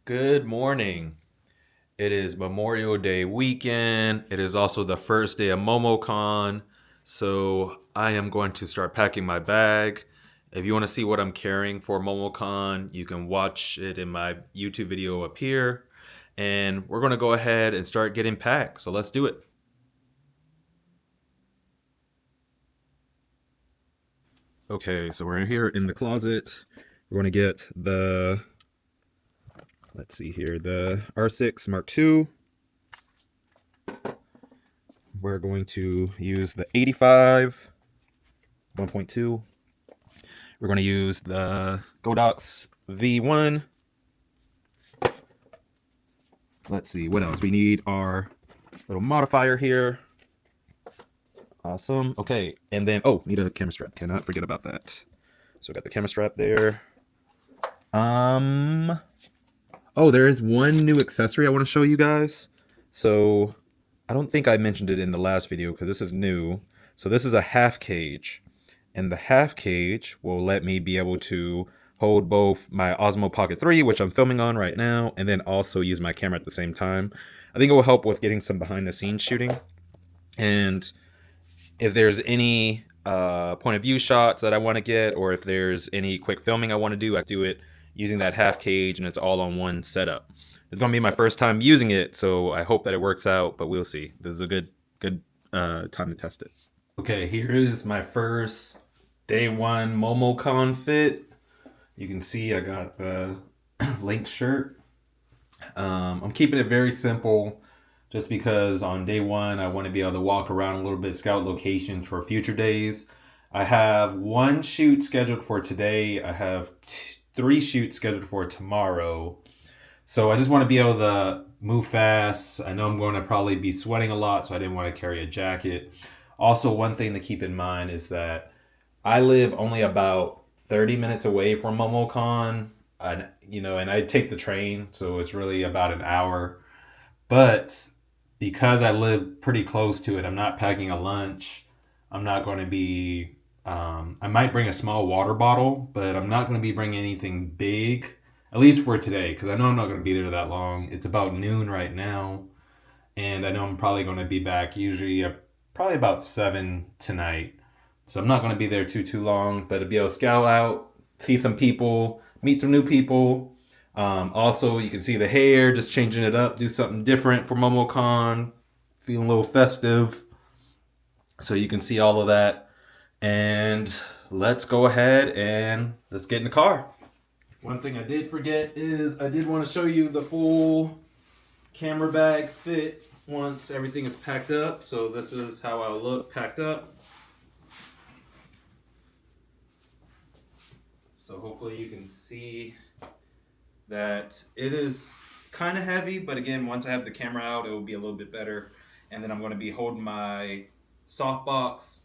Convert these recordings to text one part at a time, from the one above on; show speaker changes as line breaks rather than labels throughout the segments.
Good morning. It is Memorial Day weekend. It is also the first day of Momocon. So I am going to start packing my bag. If you want to see what I'm carrying for Momocon, you can watch it in my YouTube video up here. And we're going to go ahead and start getting packed. So let's do it. Okay, so we're here in the closet. We're going to get let's see here, the R6 Mark II. We're going to use the 85 1.2. We're going to use the Godox V1. Let's see, what else? We need our little modifier here. Awesome. Okay, and then, need a camera strap. Cannot forget about that. So I got the camera strap there. There is one new accessory I want to show you guys. So I don't think I mentioned it in the last video because this is new. So this is a half cage. And the half cage will let me be able to hold both my Osmo Pocket 3, which I'm filming on right now, and then also use my camera at the same time. I think it will help with getting some behind the scenes shooting. And if there's any point of view shots that I want to get, or if there's any quick filming I want to do, I do it using that half cage, and it's all on one setup. It's going to be my first time using it, so I hope that it works out, but we'll see. This is a good time to test it. Okay, here is my first day one Momocon fit. You can see I got the link shirt. I'm keeping it very simple just because on day one I want to be able to walk around a little bit, scout locations for future days. I have one shoot scheduled for today. I have three shoots scheduled for tomorrow. So I just want to be able to move fast. I know I'm going to probably be sweating a lot, so I didn't want to carry a jacket. Also, one thing to keep in mind is that I live only about 30 minutes away from Momocon, and I take the train, so it's really about an hour. But because I live pretty close to it, I'm not packing a lunch. I'm not going to be. I might bring a small water bottle, but I'm not going to be bringing anything big, at least for today, because I know I'm not going to be there that long. It's about noon right now, and I know I'm probably going to be back usually probably about 7 tonight. So I'm not going to be there too long, but to be able to scout out, see some people, meet some new people. Also, you can see the hair, just changing it up, do something different for MomoCon, feeling a little festive. So you can see all of that. And let's go ahead and let's get in the car. One thing I did forget is I did want to show you the full camera bag fit once everything is packed up. So this is how I'll look packed up. So hopefully you can see that it is kind of heavy, but again, once I have the camera out, it will be a little bit better. And then I'm going to be holding my softbox,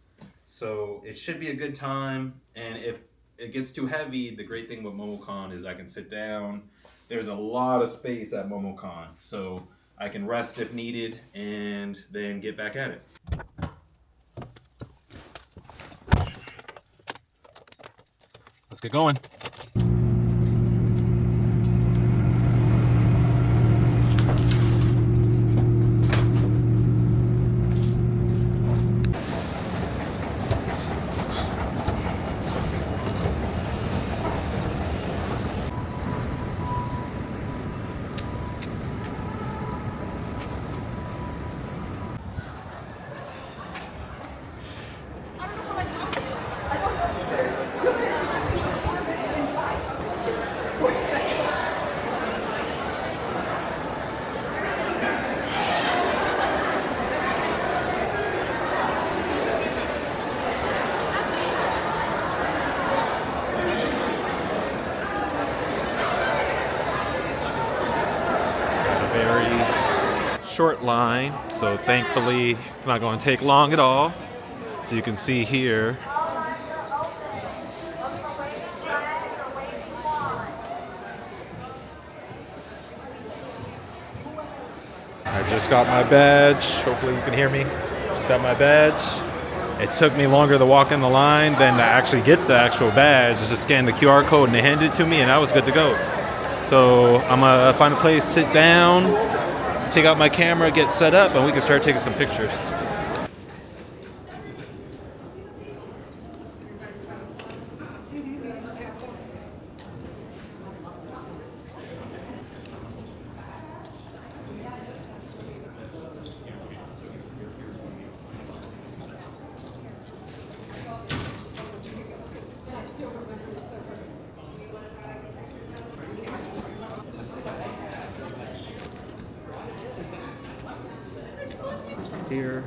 so it should be a good time. And if it gets too heavy, the great thing with Momocon is I can sit down. There's a lot of space at Momocon, so I can rest if needed and then get back at it. Let's get going. Very short line, so thankfully it's not going to take long at all. So you can see here, I just got my badge. Hopefully you can hear me. Just got my badge. It took me longer to walk in the line than to actually get the actual badge. Just scan the QR code and they handed it to me, and I was good to go. So I'm gonna find a place, sit down, take out my camera, get set up, and we can start taking some pictures. Here.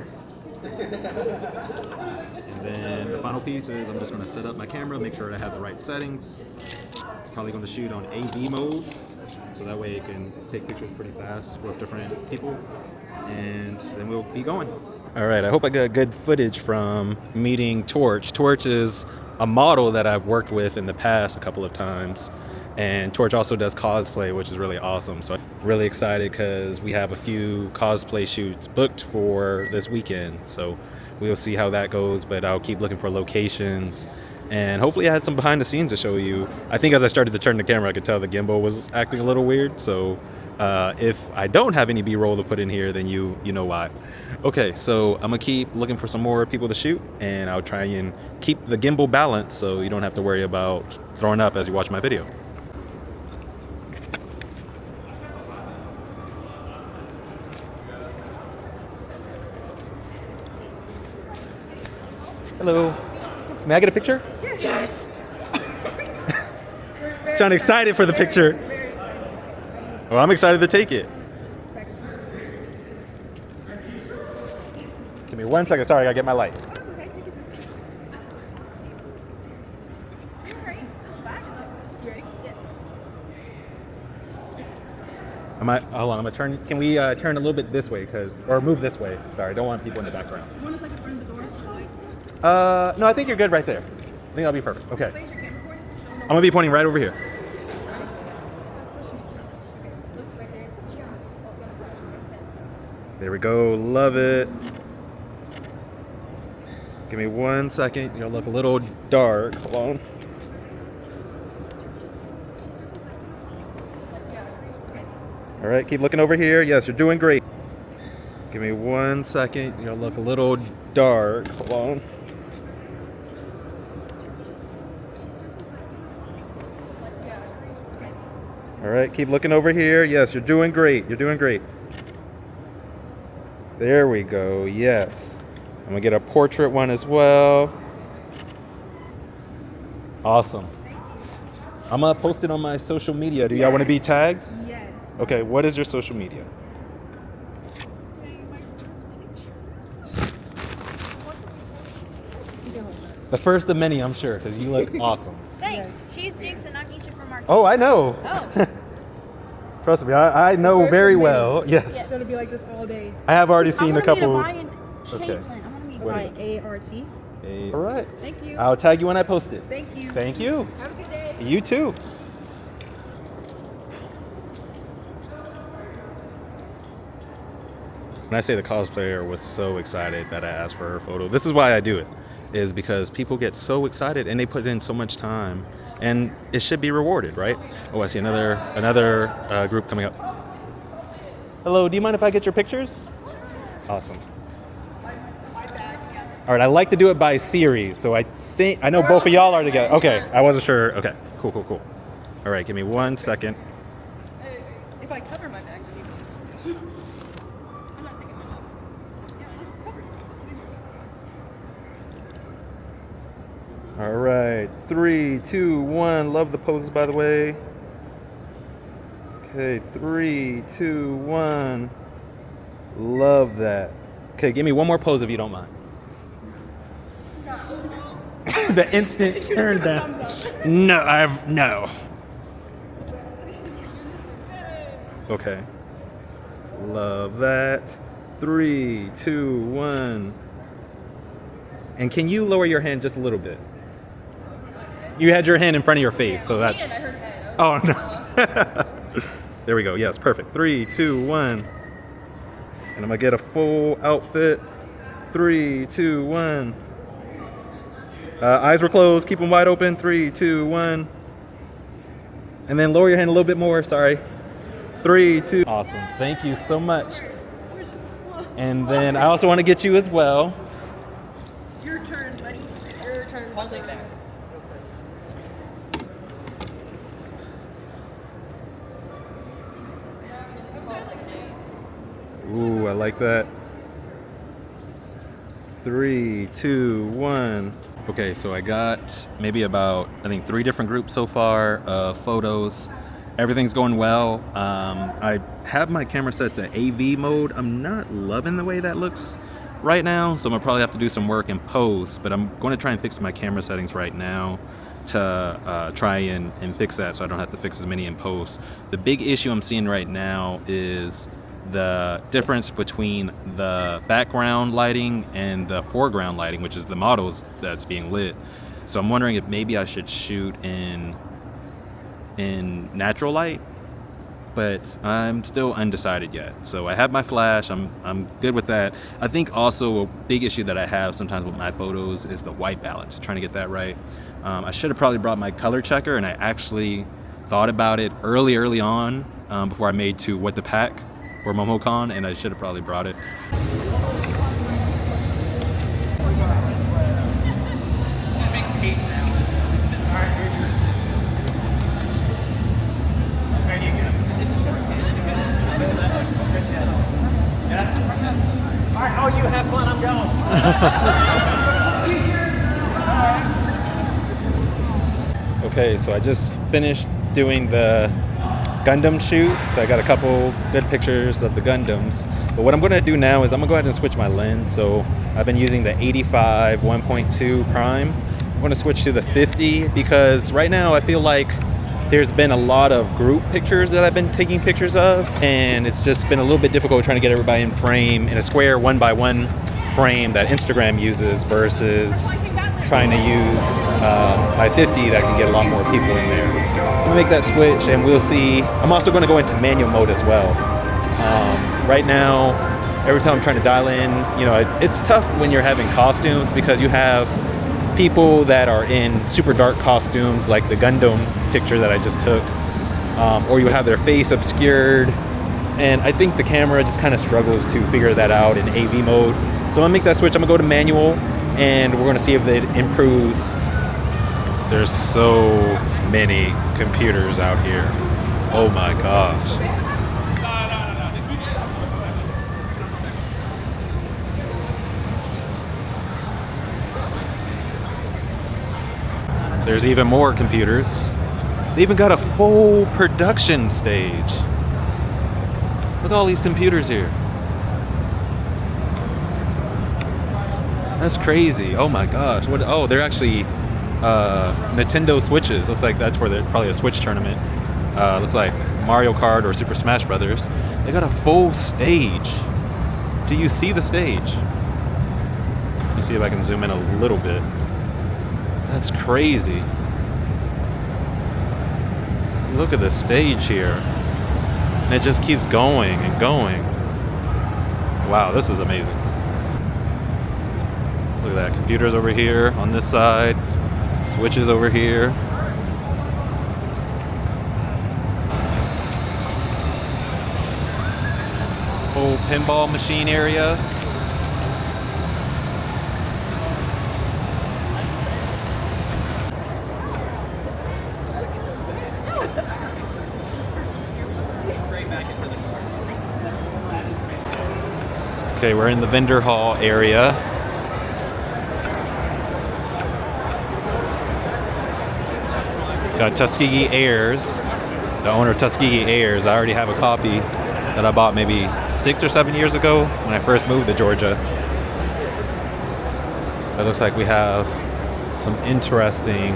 And then the final piece is I'm just going to set up my camera, make sure I have the right settings. Probably going to shoot on AV mode, so that way it can take pictures pretty fast with different people. And then we'll be going. All right, I hope I got good footage from meeting Torch. Torch is a model that I've worked with in the past a couple of times. And Torch also does cosplay, which is really awesome. So I'm really excited because we have a few cosplay shoots booked for this weekend. So we'll see how that goes, but I'll keep looking for locations. And hopefully I had some behind the scenes to show you. I think as I started to turn the camera, I could tell the gimbal was acting a little weird. So if I don't have any B-roll to put in here, then you know why. Okay, so I'm gonna keep looking for some more people to shoot, and I'll try and keep the gimbal balanced so you don't have to worry about throwing up as you watch my video. Hello. May I get a picture?
Yes.
Sound excited for the picture. Well, I'm excited to take it. Give me 1 second. Sorry, I gotta get my light.
That's okay. Take your time. You're right. This back is up. You ready? Yeah.
Hold on, I'm gonna turn. Can we turn a little bit this way, or move this way? Sorry, I don't want people in the background.
You want us like in front of the doors?
No, I think you're good right there. I think that'll be perfect. Okay.
Where's your camera pointing?
I'm gonna be pointing right over here. There we go. Love it. Give me 1 second. You'll look a little dark. Hold on. All right, keep looking over here. Yes, you're doing great. Give me 1 second. You'll look a little dark. Hold on. All right, keep looking over here. Yes, you're doing great. You're doing great. There we go. Yes. I'm gonna get a portrait one as well. Awesome. I'm gonna post it on my social media. Do y'all want to be tagged?
Yes.
Okay, what is your social media? The first of many, I'm sure, because you look awesome.
Thanks. She's Jinx and Nakisha from our.
Oh, I know.
Oh.
Trust me, I know very well. Yes.
It's gonna be like this all day.
I have already seen a couple.
Okay.
Okay.
I want to meet
What?
Ryan.
ART.
All right.
Thank you.
I'll tag you when I post it.
Thank you.
Thank you.
Have a good day.
You too. When I say the cosplayer was so excited that I asked for her photo, this is why I do it, is because people get so excited and they put in so much time, and it should be rewarded, right? Oh, I see another group coming up. Hello, do you mind if I get your pictures? Awesome. All right, I like to do it by series, so I know both of y'all are together. Okay, I wasn't sure. Okay, cool. All right, give me 1 second.
If I cover my back, I'm not taking mine off. Yeah, I'll cover it.
All right, 3, 2, 1. Love the poses, by the way. Okay, 3, 2, 1. Love that. Okay, give me one more pose if you don't mind. The instant turn down. No. Okay. Love that. 3, 2, 1. And can you lower your hand just a little bit? You had your hand in front of your face, so that. Oh no. There we go. Yes, perfect. 3, 2, 1. And I'm gonna get a full outfit. 3, 2, 1. Eyes were closed. Keep them wide open. 3, 2, 1. And then lower your hand a little bit more. Sorry. 3, 2. Awesome. Thank you so much. And then I also want to get you as well.
Your turn, buddy. Your turn. I'll take that.
Ooh, I like that. 3, 2, 1. Okay, so I got maybe about, I think, 3 different groups so far of photos. Everything's going well. I have my camera set to AV mode. I'm not loving the way that looks right now, so I'm gonna probably have to do some work in post, but I'm going to try and fix my camera settings right now to try and fix that so I don't have to fix as many in post. The big issue I'm seeing right now is the difference between the background lighting and the foreground lighting, which is the models that's being lit. So I'm wondering if maybe I should shoot in natural light, but I'm still undecided yet. So I have my flash, I'm good with that. I think also a big issue that I have sometimes with my photos is the white balance, trying to get that right. I should have probably brought my color checker, and I actually thought about it early on before I made to what to pack for Momocon, and I should have probably brought it.
Alright, oh, you have fun, I'm going.
Okay, so I just finished doing the Gundam shoot, so I got a couple good pictures of the Gundams. But what I'm going to do now is I'm going to go ahead and switch my lens. So I've been using the 85 1.2 prime. I'm going to switch to the 50 because right now I feel like there's been a lot of group pictures that I've been taking pictures of, and it's just been a little bit difficult trying to get everybody in frame in a square 1x1 frame that Instagram uses versus trying to use my 50 that can get a lot more people in there. I'm gonna make that switch and we'll see. I'm also gonna go into manual mode as well. Right now, every time I'm trying to dial in, you know, it's tough when you're having costumes because you have people that are in super dark costumes like the Gundam picture that I just took, or you have their face obscured, and I think the camera just kind of struggles to figure that out in AV mode. So I'm gonna make that switch. I'm gonna go to manual and we're gonna see if it improves. There's so many computers out here. Oh my gosh. There's even more computers. They even got a full production stage. Look at all these computers here. That's crazy. Oh my gosh. What? Oh, they're actually Nintendo Switches. Looks like that's for probably a Switch tournament. Looks like Mario Kart or Super Smash Brothers. They got a full stage. Do you see the stage? Let me see if I can zoom in a little bit. That's crazy. Look at the stage here. And it just keeps going and going. Wow, this is amazing. Look at that. Computers over here on this side. Switches over here. Full pinball machine area. Okay, we're in the vendor hall area. Got Tuskegee Airs, the owner of Tuskegee Airs. I already have a copy that I bought maybe 6 or 7 years ago when I first moved to Georgia. It looks like we have some interesting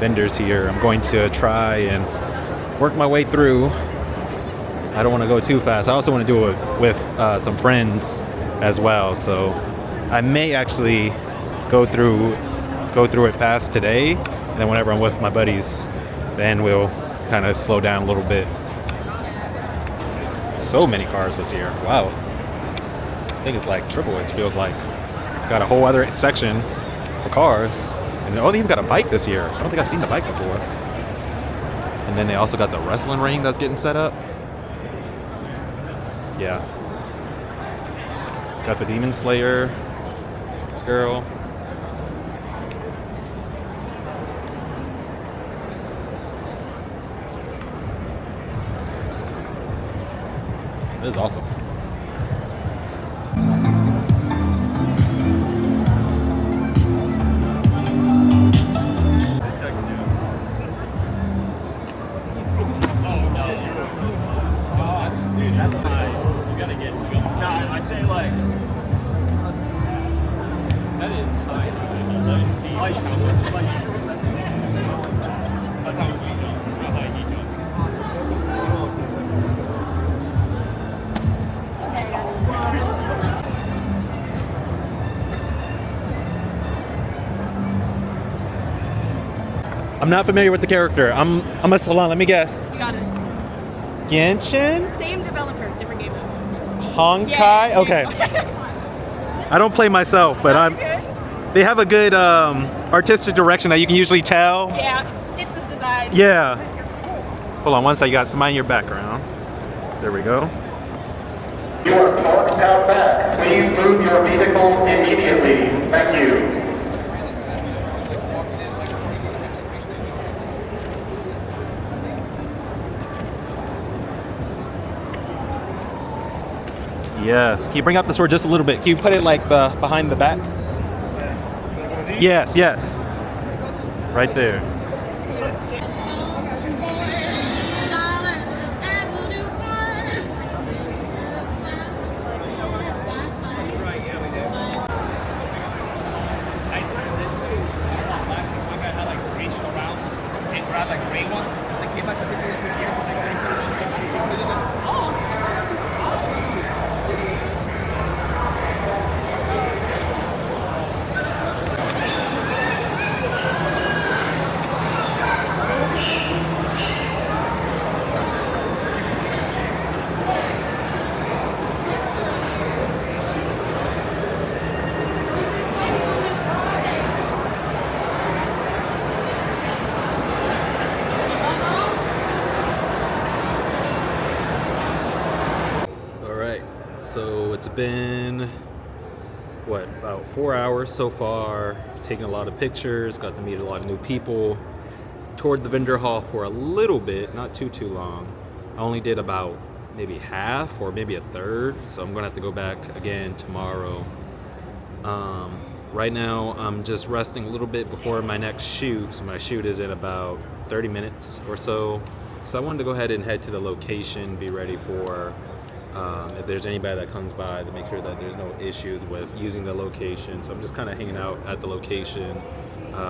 vendors here. I'm going to try and work my way through. I don't want to go too fast. I also want to do it with some friends as well. So I may actually go through it fast today, and then whenever I'm with my buddies, then we'll kind of slow down a little bit. So many cars this year. Wow. I think it's like triple. It feels like got a whole other section for cars. And oh, they even got a bike this year. I don't think I've seen a bike before. And then they also got the wrestling ring that's getting set up. Yeah. Got the Demon Slayer girl. This is awesome.
That's high. You gotta get jumped. No, I'd say like that is high. That's how he jumps. How high he jumps.
I'm not familiar with the character. I'm a hold on, let me guess.
You got us.
Genshin?
Same developer, different game though.
Honkai?
Yeah,
Okay. I don't play myself, but they have a good artistic direction that you can usually tell.
Yeah, it's the design.
Yeah. Hold on one second, you got somebody in your background. There we go.
You are parked out back. Please move your vehicle immediately. Thank you.
Yes. Can you bring up the sword just a little bit? Can you put it like behind the back? Yes, yes. Right there. So it's been, what, about 4 hours so far. Taking a lot of pictures, got to meet a lot of new people. Toured the vendor hall for a little bit, not too long. I only did about maybe half or maybe a third, so I'm gonna have to go back again tomorrow. Right now I'm just resting a little bit before my next shoot. So my shoot is in about 30 minutes or so. So I wanted to go ahead and head to the location, be ready for if there's anybody that comes by, to make sure that there's no issues with using the location. So I'm just kind of hanging out at the location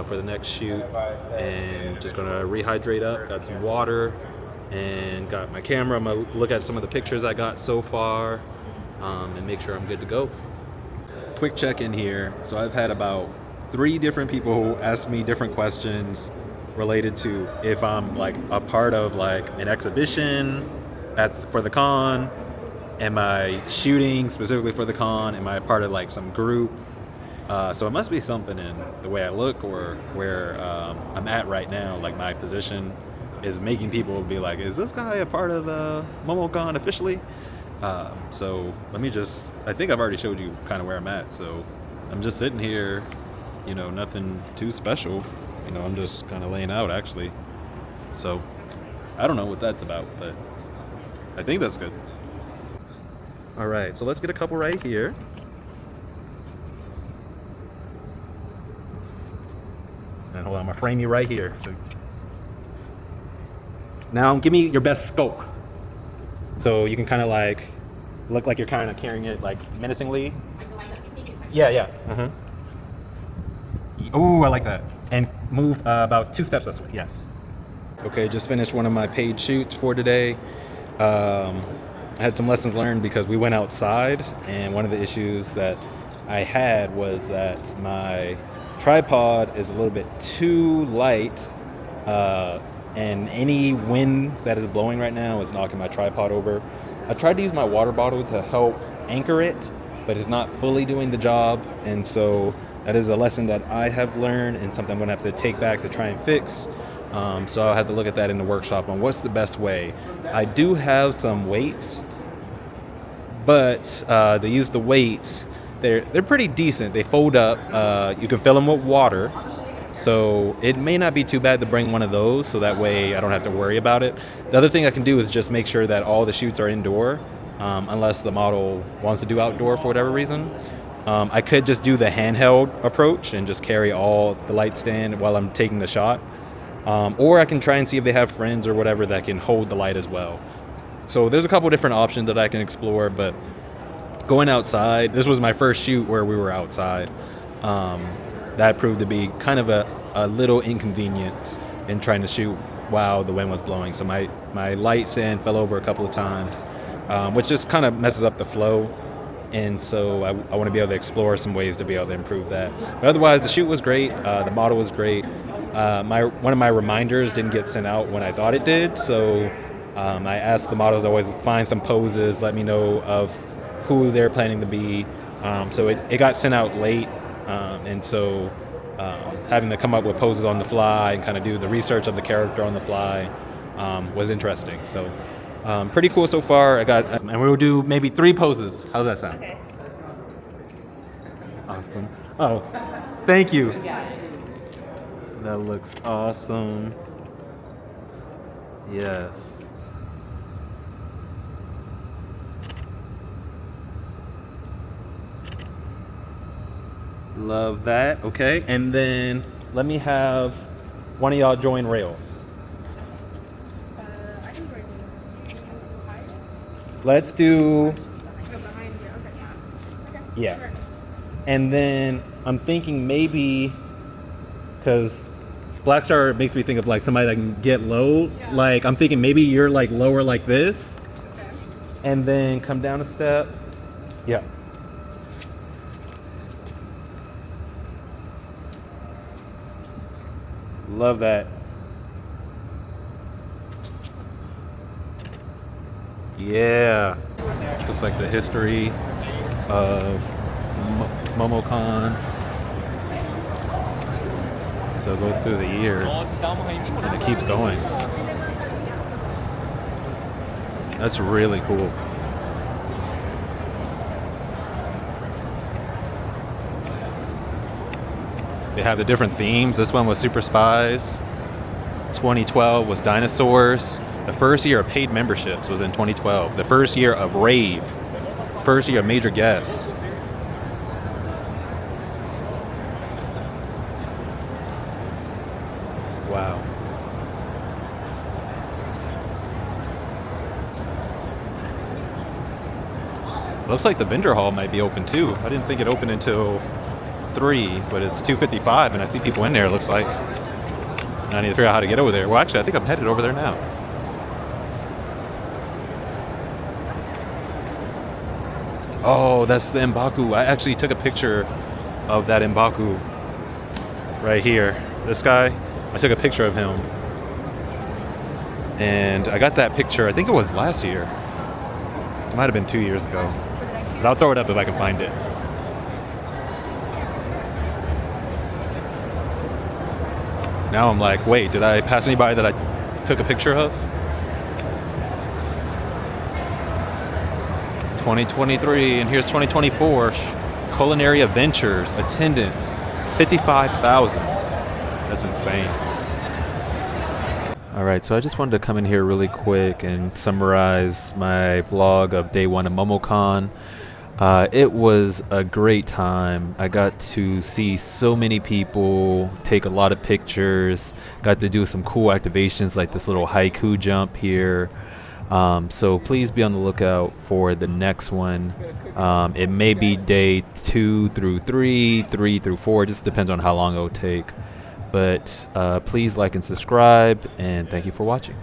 for the next shoot, and just gonna rehydrate up, got some water, and got my camera. I'm gonna look at some of the pictures I got so far and make sure I'm good to go. Quick check-in here. So I've had about 3 different people ask me different questions related to if I'm like a part of like an exhibition for the con. Am I shooting specifically for the con? Am I a part of like some group? So it must be something in the way I look or where I'm at right now. Like my position is making people be like, is this guy a part of the Momocon officially? So let me just, I think I've already showed you kind of where I'm at. So I'm just sitting here, you know, nothing too special. You know, I'm just kind of laying out actually. So I don't know what that's about, but I think that's good. All right, so let's get a couple right here. And hold on, I'm gonna frame you right here. So now give me your best skulk. So you can kind of like look like you're kind of carrying it like menacingly. Yeah, yeah. Uh-huh. Oh, I like that. And move about 2 steps this way. Yes. Okay, just finished one of my paid shoots for today. I had some lessons learned because we went outside, and one of the issues that I had was that my tripod is a little bit too light, and any wind that is blowing right now is knocking my tripod over. I tried to use my water bottle to help anchor it, but it's not fully doing the job, and so that is a lesson that I have learned and something I'm gonna have to take back to try and fix. So I'll have to look at that in the workshop on what's the best way. I do have some weights, but they use the weights. They're pretty decent. They fold up. You can fill them with water. So it may not be too bad to bring one of those, so that way I don't have to worry about it. The other thing I can do is just make sure that all the shoots are indoor, unless the model wants to do outdoor for whatever reason. I could just do the handheld approach and just carry all the light stand while I'm taking the shot. Or I can try and see if they have friends or whatever that can hold the light as well. So there's a couple different options that I can explore, but going outside, this was my first shoot where we were outside. That proved to be kind of a little inconvenience in trying to shoot while the wind was blowing. So my light stand fell over a couple of times, which just kind of messes up the flow. And so I want to be able to explore some ways to be able to improve that. But otherwise, the shoot was great. The model was great. One of my reminders didn't get sent out when I thought it did. So I asked the models to always find some poses, let me know of who they're planning to be. So it got sent out late. And so having to come up with poses on the fly and kind of do the research of the character on the fly was interesting. So pretty cool so far. And we'll do maybe 3 poses. How does that sound?
Okay.
Awesome. Oh, thank you. That looks awesome. Yes. Love that. Okay, and then let me have one of y'all join rails.
I can bring behind.
Let's do,
Oh, behind here. Okay. Okay.
yeah.
Sure.
And then I'm thinking maybe, because Black Star makes me think of like somebody that can get low.
Yeah.
Like I'm thinking maybe you're like lower like this,
Okay.
and then come down a step. Yeah. Love that. Yeah. This looks like the history of Momocon. So it goes through the years and it keeps going. That's really cool. They have the different themes. This one was Super Spies. 2012 was Dinosaurs. The first year of paid memberships was in 2012. The first year of Rave. First year of Major Guests. Wow. Looks like the vendor hall might be open too. I didn't think it opened until 3, but it's 2:55 and I see people in there, it looks like. And I need to figure out how to get over there. Well, actually, I think I'm headed over there now. Oh, that's the M'Baku. I actually took a picture of that M'Baku right here. This guy, I took a picture of him. And I got that picture, I think it was last year. It might have been 2 years ago. But I'll throw it up if I can find it. Now I'm like, wait, did I pass anybody that I took a picture of? 2023, and here's 2024. Culinary Adventures, attendance, 55,000. That's insane. All right, so I just wanted to come in here really quick and summarize my vlog of day 1 of Momocon. It was a great time. I got to see so many people, take a lot of pictures, got to do some cool activations like this little haiku jump here. So please be on the lookout for the next one. It may be day 2 through 3, 3 through 4, just depends on how long it will take. But please like and subscribe, and thank you for watching.